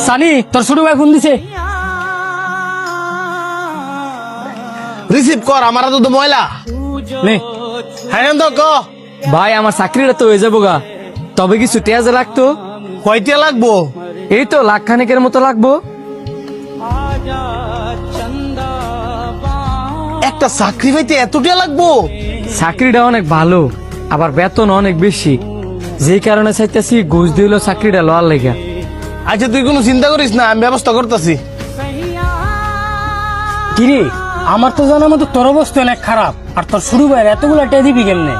সানি তোর ছোট ভাই ফোন দিছে, রিসিভ কর। আমার তো ময়লা নে। হ্যাঁ তো ক ভাই আমার চাকরিটা তো হয়ে যাবো গা, তবে কিছু টেয়াজ লাগতো। কয়টা লাগবো? এই তো লাখ খানেকের মতো লাগবো। একটা চাকরি পাইতে এতটা লাগবো? চাকরিটা অনেক ভালো, আবার বেতন অনেক বেশি, যে কারণে চাইতেছি ঘুষ দিল চাকরিটা লওয়ার লেগা। আচ্ছা তুই কোনো চিন্তা করিস না, আমি ব্যবস্থা করতেছি। কিরে, আমার তো জানা মতো তোর অবস্থা অনেক খারাপ, আর তোর শুরু ভাইয়ের এতগুলা টেয়া দিবি কেমনে?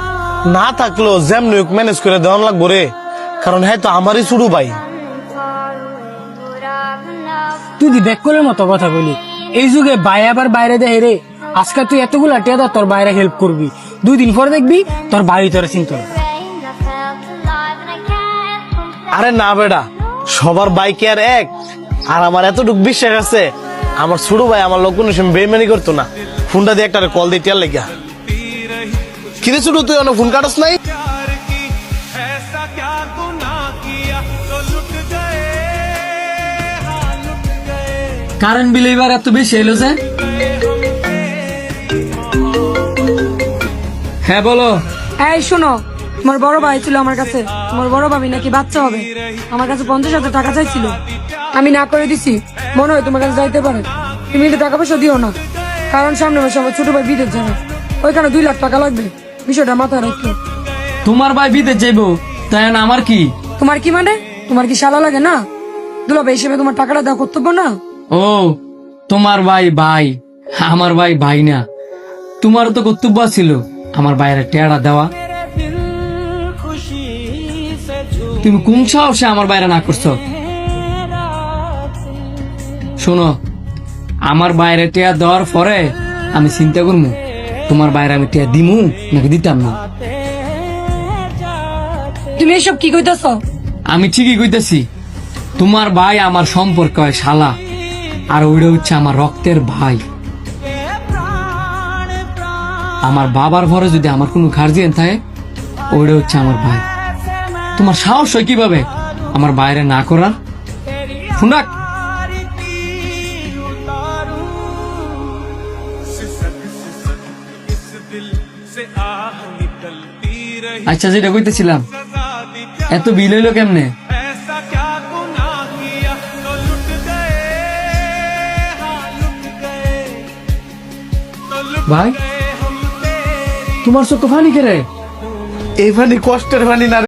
না থাকলো যেমন ম্যানেজ করে দেওয়ান লাগবো রে, কারণ হ্যাঁ তো আমারই ছোট ভাই। তুই দি বেকলের মতো কথা বলি, এই যুগে ভাই আবার বাইরে দেয় রে। আজকে তুই এতগুলা টেয়া দা তোর বাইরে হেল্প করবি, 2 দিন পরে দেখবি তোর ভাই তোর চিন্তা না। আরে না বেটা, সবার বাইকে আর এক, আর আমার এতটুকু বিশ্বাস আছে আমার ছোট ভাই আমার লোক কোনো সময় বেইমানি করতো না। ফোনটা দিয়ে একটা কল দিয়ে টিয়ার লেগা। কিরে ছোট, তুই অনেক ফোন কাটস নাই? কারেন্ট বিল এবার এত বেশি এলো যে। হ্যাঁ বলো। এই শোনো, তোমার বড় ভাই ছিল আমার কাছে, তোমার বড় ভাবি নাকি বাচ্চা হবে, আমার কাছে 50,000 টাকা চাইছিল, আমি না করে দিছি। মনে হয় তোমার কাছে যাইতে পারে, তুমি কিন্তু টাকা পয়সা দিও না, কারণ সামনে মাসে আমার ছোট ভাই বিদেশ যাবে, ওইখানে 2 লাখ টাকা লাগবে, বিষয়টা মাথায় রাখো। তোমার ভাই বিদেশ যাইবো, তাই না আমার কি? তোমার কি মানে, তোমার কি শালা লাগে না? দুলাভাই হিসেবে তোমার টাকাটা দেওয়া কর্তব্য না? ও তোমার ভাই ভাই, আমার ভাই ভাই না। তোমারও তো কর্তব্য ছিল আমার বাইরে টেয়ারা দেওয়া। তুমি কোন সাহসে আমার বাইরে না করছো? শোনো, আমার বাইরে টেয়া দেওয়ার পরে আমি চিন্তা করবো তোমার বাইরে আমি টেয়া দিমু নাকি দিতাম না। তুমি এসব কি কইতাছ? আমি ঠিকই কইতেছি, তোমার ভাই আমার সম্পর্ক হয় শালা, আর ওইটা হচ্ছে আমার রক্তের ভাই। আমার বাবার ঘরে যদি আমার কোনো গার্জিয়ান থাকে, ওইটা হচ্ছে আমার ভাই। তোমার সাহস হয় কিভাবে আমার বাইরে না করার? শুনাক, আচ্ছা যেটা কইতেছিলাম, এত বিল হইলো কেমনে? ভাই তোমার চোখ পানি কে রে? এই পানি কষ্টের পানি না।